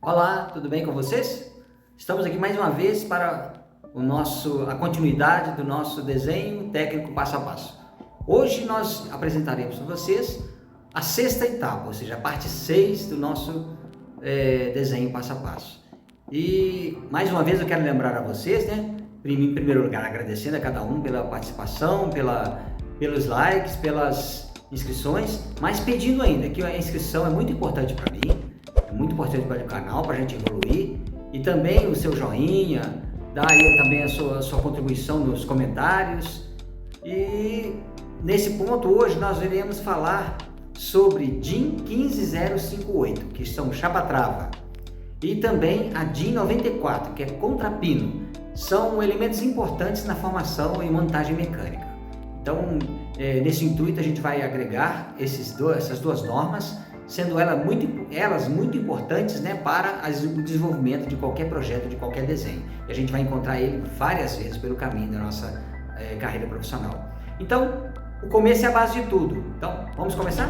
Olá, tudo bem com vocês? Estamos aqui mais uma vez para a continuidade do nosso desenho técnico passo a passo. Hoje nós apresentaremos para vocês a sexta etapa, ou seja, a parte 6 do nosso desenho passo a passo. E mais uma vez eu quero lembrar a vocês, em primeiro lugar, agradecendo a cada um pela participação, pelos likes, pelas inscrições, mas pedindo ainda que a inscrição é muito importante para mim. É muito importante para o canal, para a gente evoluir, e também o seu joinha, dá aí também a sua contribuição nos comentários. E nesse ponto hoje nós iremos falar sobre DIN 15058, que são chapa-trava, e também a DIN 94, que é contrapino. São elementos importantes na formação e montagem mecânica. Então, nesse intuito a gente vai agregar essas duas normas, sendo elas muito importantes, para o desenvolvimento de qualquer projeto, de qualquer desenho. E a gente vai encontrar ele várias vezes pelo caminho da nossa carreira profissional. Então, o começo é a base de tudo. Então, vamos começar?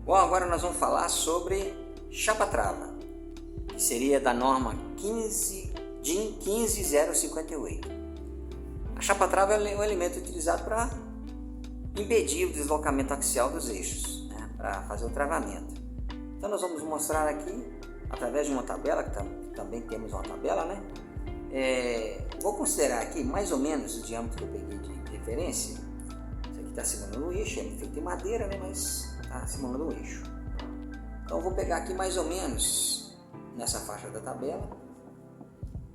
Bom, agora nós vamos falar sobre chapa-trava, que seria da norma DIN 15058. A chapa-trava é um elemento utilizado para impedir o deslocamento axial dos eixos, para fazer o travamento. Então nós vamos mostrar aqui, através de uma tabela, que também temos uma tabela, vou considerar aqui mais ou menos o diâmetro que eu peguei de referência. Isso aqui está simulando o eixo, é feito em madeira, mas está simulando o eixo. Então eu vou pegar aqui mais ou menos nessa faixa da tabela.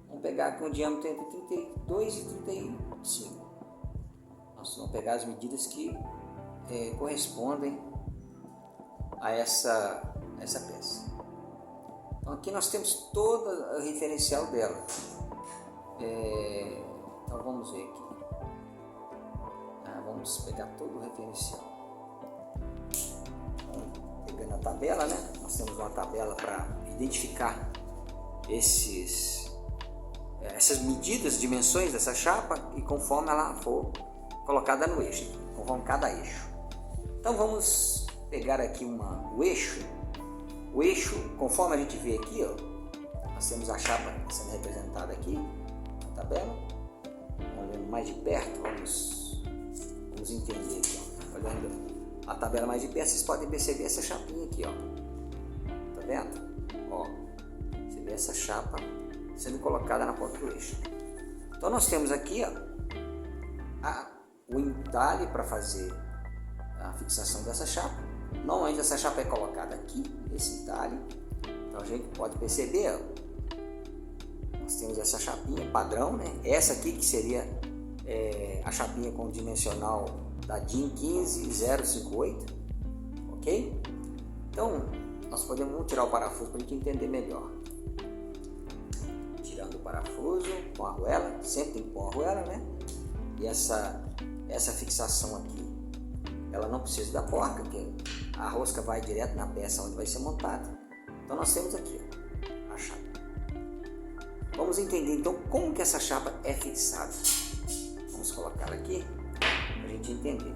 Vamos pegar aqui um diâmetro entre 32 e 35. Nós vamos pegar as medidas que correspondem a essa peça. Então aqui nós temos todo o referencial dela. Então vamos ver aqui. Vamos pegar todo o referencial. Pegando a tabela, nós temos uma tabela para identificar essas medidas, dimensões dessa chapa, e conforme ela for colocada no eixo, conforme cada eixo. Então vamos pegar aqui o eixo. O eixo, conforme a gente vê aqui, nós temos a chapa sendo representada aqui na tabela. Olhando mais de perto, vamos entender aqui, olhando a tabela mais de perto, vocês podem perceber essa chapinha aqui, tá vendo? Você vê essa chapa sendo colocada na ponta do eixo. Então nós temos aqui o entalhe para fazer a fixação dessa chapa. Normalmente essa chapa é colocada aqui, nesse entalhe. Então a gente pode perceber, nós temos essa chapinha padrão, essa aqui que seria a chapinha com dimensional da DIN 15058, ok? Então nós podemos tirar o parafuso para a gente entender melhor. Tirando o parafuso com a arruela, sempre tem que pôr a arruela, E essa fixação aqui, ela não precisa da porca, porque a rosca vai direto na peça onde vai ser montada. Então nós temos aqui a chapa. Vamos entender então como que essa chapa é fixada. Vamos colocar aqui para a gente entender.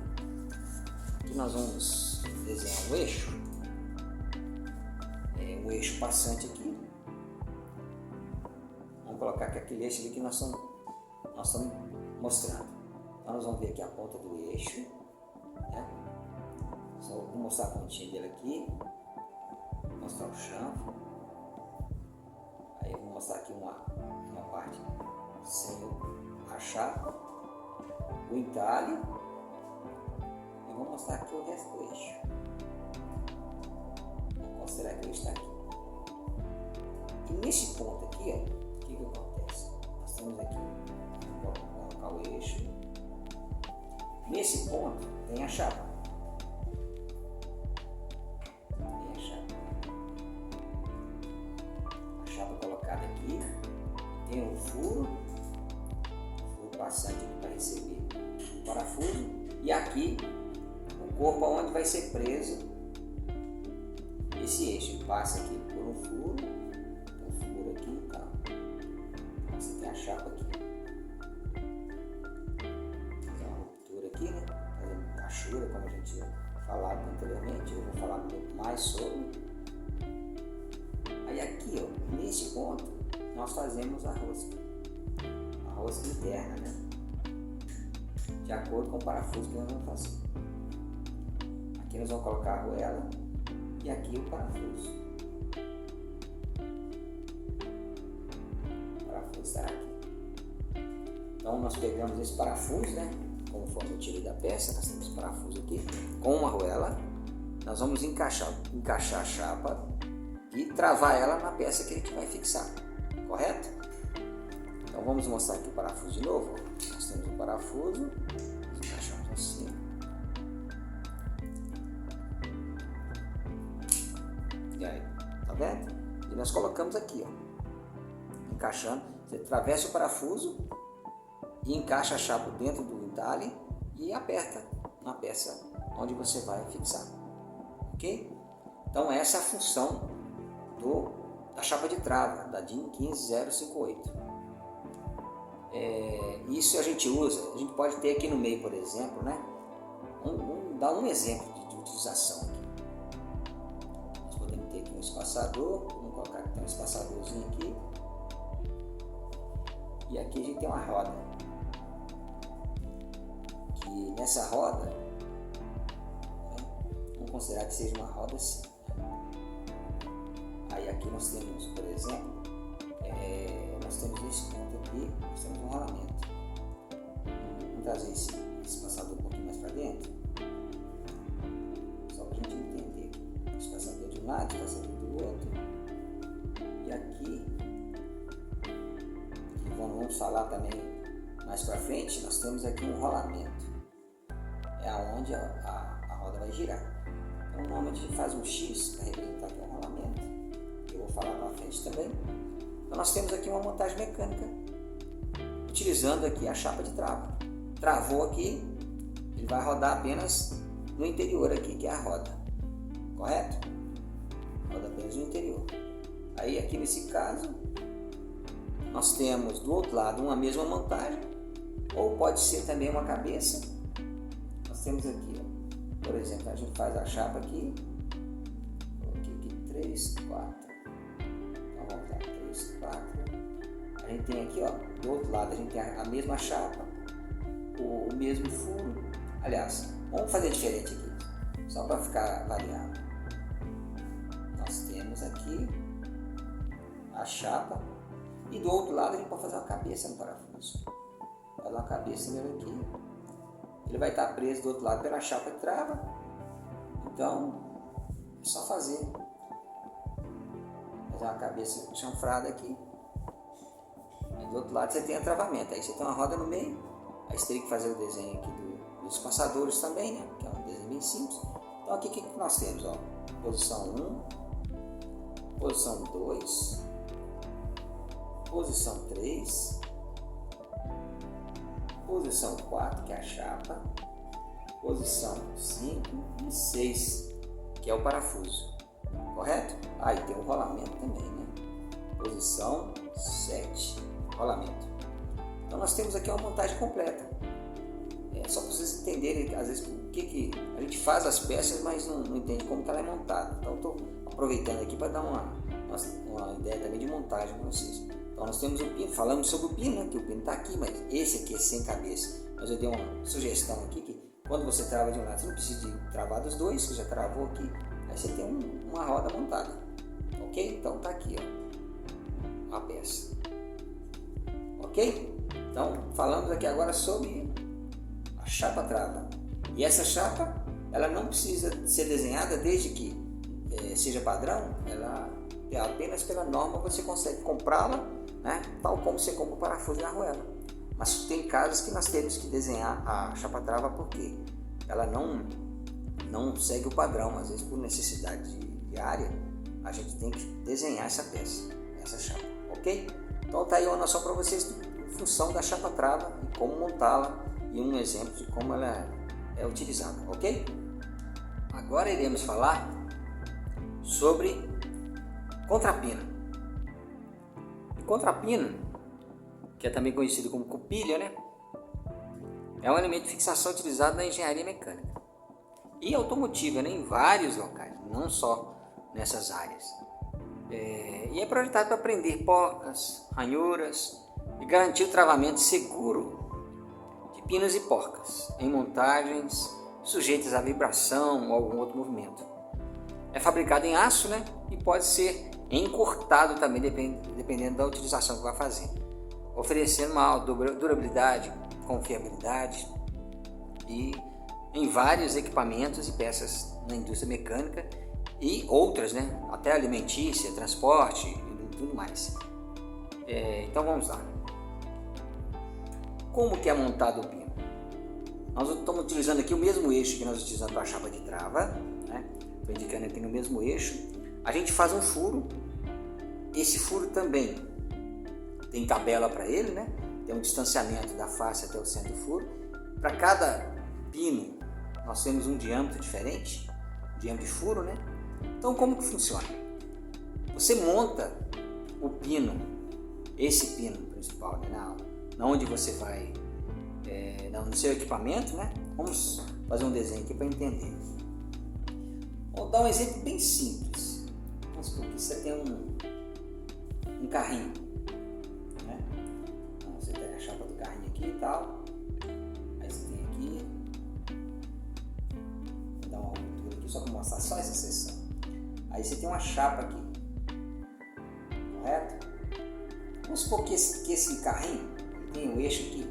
Aqui nós vamos desenhar um eixo passante aqui. Vamos colocar aqui aquele eixo ali que nós estamos mostrando. Então nós vamos ver aqui a ponta do eixo, Só vou mostrar a pontinha dele aqui, mostrar o chanfro. Aí eu vou mostrar aqui uma parte sem a chapa, o entalhe, e vou mostrar aqui o resto do eixo. Vou considerar que ele está aqui. E nesse ponto aqui, o que acontece? Nós temos aqui, vou colocar o eixo. Nesse ponto tem a chapa. A chapa colocada aqui, tem um furo passante aqui para receber o parafuso, e aqui o corpo onde vai ser preso esse eixo passa aqui por um furo, tem um furo aqui e tal. Você tem a chapa aqui. Fazer uma ruptura aqui, né? Fazer uma cachura, como a gente tinha falado anteriormente. Eu vou falar mais sobre. Aí aqui, ó, nesse ponto, nós fazemos a rosca interna, né? De acordo com o parafuso que nós vamos fazer. Aqui nós vamos colocar a arruela e aqui o parafuso. O parafuso estará aqui. Então nós pegamos esse parafuso, né? Conforme eu tirei da peça, nós temos esse parafuso aqui com uma arruela. Nós vamos encaixar a chapa e travar ela na peça que a gente vai fixar, correto? Então vamos mostrar aqui o parafuso de novo. Nós temos o parafuso, encaixamos assim. E aí, tá vendo? E nós colocamos aqui, ó, encaixando. Você atravessa o parafuso e encaixa a chapa dentro do entalhe e aperta na peça onde você vai fixar, ok? Então essa é a função da chapa de trava, da DIN 15058. Isso a gente usa, a gente pode ter aqui no meio, por exemplo, né? Dar um exemplo de utilização aqui. Nós podemos ter aqui um espaçador, vamos colocar aqui um espaçadorzinho aqui. E aqui a gente tem uma roda. Que nessa roda, né, vamos considerar que seja uma roda assim. Aí aqui nós temos, por exemplo, nós temos nesse ponto aqui, nós temos um rolamento. Vamos trazer esse passador um pouquinho mais para dentro, só para a gente entender. Esse passador de um lado, esse passador do outro. E aqui, vamos falar também mais para frente, nós temos aqui um rolamento. É onde a roda vai girar. Então normalmente a gente faz um X para representar aqui um rolamento. Eu vou falar para frente também. Então nós temos aqui uma montagem mecânica, utilizando aqui a chapa de trava. Travou aqui, ele vai rodar apenas no interior aqui, que é a roda, correto? Roda apenas no interior. Aí aqui nesse caso, nós temos do outro lado uma mesma montagem, ou pode ser também uma cabeça. Nós temos aqui, ó, por exemplo, a gente faz a chapa aqui, coloquei aqui 3, 4. Então vamos lá, 3, 4. A gente tem aqui, ó, do outro lado a gente tem a mesma chapa, o mesmo furo. Aliás, vamos fazer diferente aqui, só para ficar variado. Nós temos aqui a chapa e do outro lado a gente pode fazer uma cabeça no parafuso. Faz uma cabeça nele aqui. Ele vai estar preso do outro lado pela chapa de trava. Então é só fazer uma cabeça chanfrada aqui. E do outro lado você tem a travamento. Aí você tem uma roda no meio. Aí você teria que fazer o desenho aqui dos passadores também, né? Que é um desenho bem simples. Então aqui o que nós temos? Ó, posição 1, posição 2, posição 3, posição 4, que é a chapa, posição 5 e 6, que é o parafuso, correto? Aí tem o rolamento também, né? Posição 7, rolamento. Então nós temos aqui uma montagem completa. Só para vocês entenderem, às vezes, o que a gente faz as peças, mas não entende como que ela é montada. Então estou aproveitando aqui para dar uma ideia também de montagem para vocês. Então nós temos o pino, falamos sobre o pino, né, que o pino está aqui, mas esse aqui é sem cabeça. Mas eu dei uma sugestão aqui que quando você trava de um lado, você não precisa de travar dos dois, você já travou aqui, aí você tem uma roda montada, ok? Então tá aqui, ó, a peça, ok? Então falamos aqui agora sobre a chapa trava. E essa chapa, ela não precisa ser desenhada desde que seja padrão, ela é apenas pela norma, você consegue comprá-la, né, tal como você compra o parafuso na arruela. Mas tem casos que nós temos que desenhar a chapa trava porque ela não segue o padrão, às vezes por necessidade diária, a gente tem que desenhar essa peça, essa chapa, ok? Então tá aí uma noção para vocês em função da chapa trava e como montá-la e um exemplo de como ela é utilizada, ok? Agora iremos falar sobre contrapino. E contrapino, que é também conhecido como cupilha, né? É um elemento de fixação utilizado na engenharia mecânica e automotiva, né? Em vários locais, não só nessas áreas. E é projetado para prender porcas, ranhuras e garantir o travamento seguro de pinos e porcas em montagens sujeitas à vibração ou algum outro movimento. É fabricado em aço, né? E pode ser encurtado também, dependendo da utilização que vai fazer, oferecendo uma durabilidade, confiabilidade e em vários equipamentos e peças na indústria mecânica e outras, né? Até alimentícia, transporte e tudo mais. Então vamos lá. Como que é montado o pino? Nós estamos utilizando aqui o mesmo eixo que nós utilizamos para a chapa de trava, né? Estou indicando aqui no mesmo eixo. A gente faz um furo. Esse furo também tem tabela para ele, né? Tem um distanciamento da face até o centro do furo. Para cada pino nós temos um diâmetro diferente, diâmetro de furo, né? Então como que funciona? Você monta o pino, esse pino principal, né? Na onde você vai, no seu equipamento, né? Vamos fazer um desenho aqui para entender. Vou dar um exemplo bem simples. Vamos supor que você tem um carrinho, né? Então, você pega a chapa do carrinho aqui e tal. Aí você tem aqui, vou dar uma altura aqui só para mostrar só essa seção. Aí você tem uma chapa aqui, correto? Vamos supor que esse carrinho tem um eixo aqui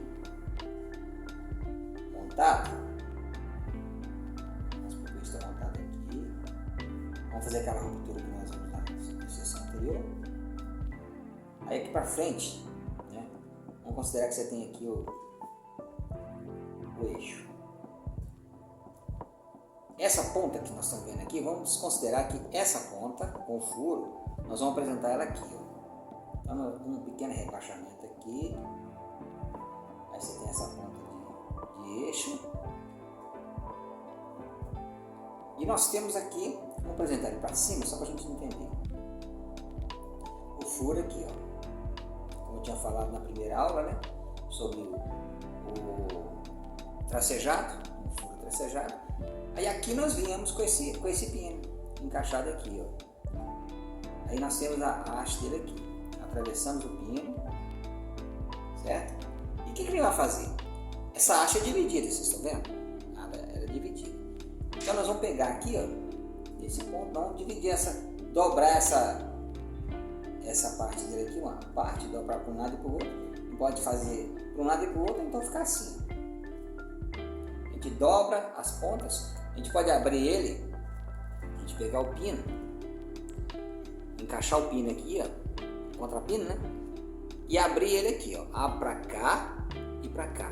montado. Vamos supor que o eixo está montado aqui. Vamos fazer aquela ruptura que nós vimos na seção anterior. Aí aqui para frente, né? Vamos considerar que você tem aqui o eixo. Essa ponta que nós estamos vendo aqui, vamos considerar que essa ponta, com o furo, nós vamos apresentar ela aqui. Ó. Então, um pequeno rebaixamento aqui. Aí você tem essa ponta de eixo. E nós temos aqui, vou apresentar ele para cima, só para a gente entender. O furo aqui, ó. Como eu tinha falado na primeira aula, né? Sobre o tracejado, o furo tracejado. Aí aqui nós viemos com esse pino encaixado aqui, ó. Aí nós temos a haste dele aqui. Atravessamos o pino, certo? E o que ele vai fazer? Essa haste é dividida, vocês estão vendo? Ela é dividida. Então nós vamos pegar aqui, ó, esse ponto, vamos dividir dobrar essa parte dele aqui, uma parte, dobrar para um lado e para o outro. E pode fazer para um lado e para o outro, então ficar assim. A gente dobra as pontas, a gente pode abrir ele, a gente pegar o pino, encaixar o pino aqui, ó, contrapino, né? E abrir ele aqui, ó, abre para cá e para cá,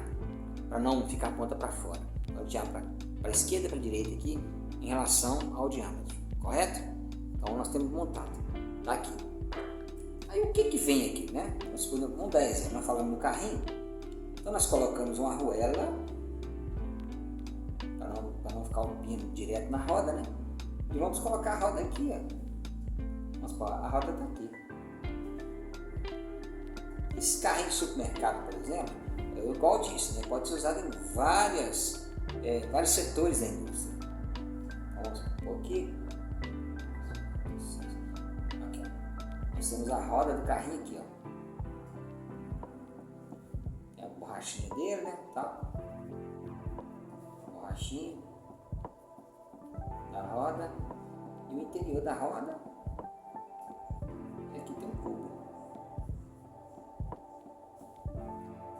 para não ficar a ponta para fora. Então a gente abre para a esquerda e para a direita aqui, em relação ao diâmetro, correto? Então nós temos montado, tá aqui. Aí o que vem aqui, né? Vamos dar exemplo, nós falamos no carrinho, então nós colocamos uma arruela, para não ficar o pino direto na roda, né? E vamos colocar a roda aqui, ó. A roda está aqui. Esse carrinho de supermercado, por exemplo, é igual disso, né? Pode ser usado em vários setores da indústria. Vamos pôr aqui. Nós temos a roda do carrinho aqui, ó. Tem a borrachinha dele, né? Tá? Borrachinha da roda e o interior da roda. E aqui tem um cubo.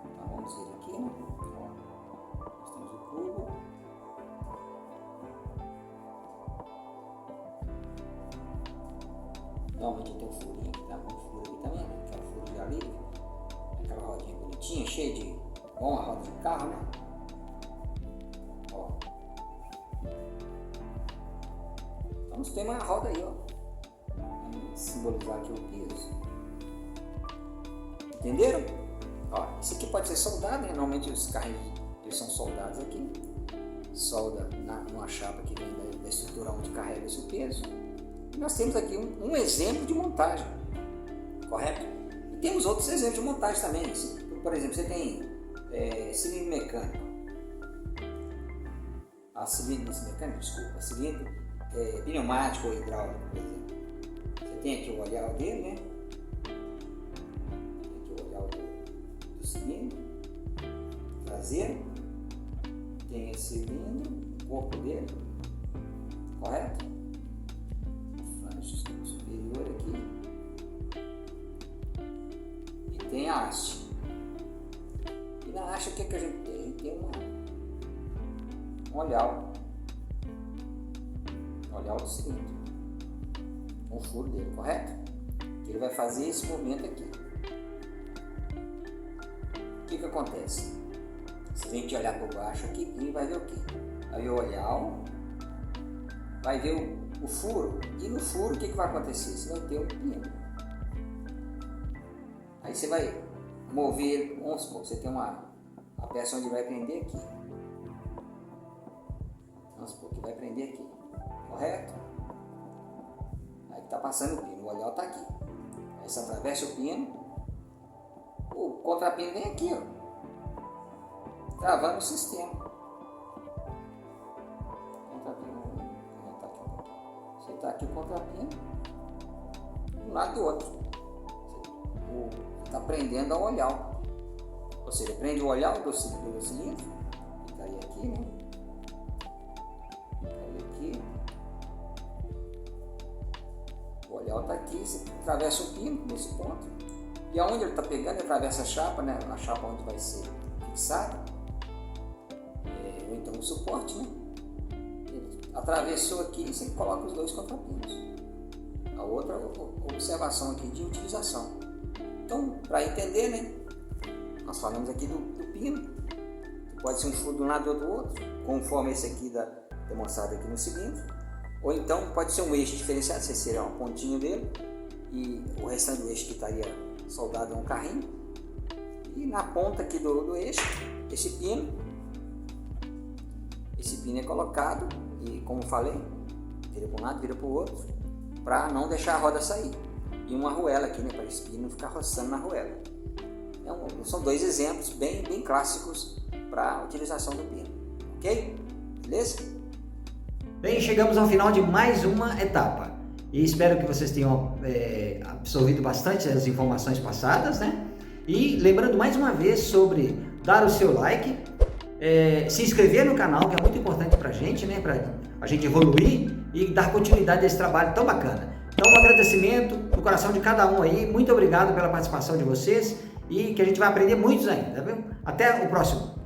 Então vamos ver aqui, né? Ó, nós temos o cubo. Normalmente tem um furinho aqui, tá? Um furo aqui também, né? Que é um furo de alívio. Aquela rodinha bonitinha, cheia de... Bom, a roda de carro, né? Ó. Então nós temos a roda aí, ó. Vamos simbolizar aqui o peso. Entenderam? Ó, esse aqui pode ser soldado, né? Normalmente os carrinhos eles são soldados aqui. Solda numa chapa que vem da estrutura onde carrega esse peso. E nós temos aqui um exemplo de montagem, correto? E temos outros exemplos de montagem também. Por exemplo, você tem cilindro mecânico. Cilindro pneumático ou hidráulico, por exemplo. Você tem aqui o olhar dele, né? Tem aqui o olhar do cilindro traseiro. Tem esse cilindro, o corpo dele, correto? Flange superior aqui. E tem a haste. E na haste o que a gente tem? A gente tem um olhar do cilindro, com o furo dele, correto? Ele vai fazer esse movimento aqui. O que acontece? Se a gente olhar por baixo aqui, ele vai ver o quê? Vai ver o olhar, vai ver o furo, e no furo o que vai acontecer? Você vai ter um pino. Aí você vai mover, vamos supor, você tem a peça onde vai prender aqui. Vamos supor que vai prender aqui, correto? Aí está passando o pino, o olhar está aqui. Aí você atravessa o pino, o contrapino vem aqui, ó, travando o sistema. Você está aqui o contrapino, de um lado do outro. Está prendendo ao olhar. Ou seja, prende o olhar do cilindro, que está aí aqui, né? O olhar está aqui, você atravessa o pino nesse ponto, e aonde ele está pegando, ele atravessa a chapa, né? A chapa onde vai ser fixada, ou então o suporte, né? Ele atravessou aqui e você coloca os dois contrapinos. A outra observação aqui de utilização. Então, para entender, né? Nós falamos aqui do pino, que pode ser um furo de um lado ou do outro, conforme esse aqui demonstrado aqui no cilindro. Ou então pode ser um eixo diferenciado, esse seria uma pontinha dele, e o restante do eixo que estaria soldado a um carrinho. E na ponta aqui do eixo, esse pino é colocado, e como falei, vira para um lado, vira para o outro, para não deixar a roda sair. E uma arruela aqui, né, para esse pino não ficar roçando na arruela. Então, são dois exemplos bem clássicos para a utilização do pino. Ok? Beleza? Bem, chegamos ao final de mais uma etapa e espero que vocês tenham absorvido bastante as informações passadas, né? E lembrando mais uma vez sobre dar o seu like, se inscrever no canal, que é muito importante para a gente, né? Para a gente evoluir e dar continuidade a esse trabalho tão bacana. Então, um agradecimento no coração de cada um aí, muito obrigado pela participação de vocês e que a gente vai aprender muitos ainda, tá vendo? Até o próximo.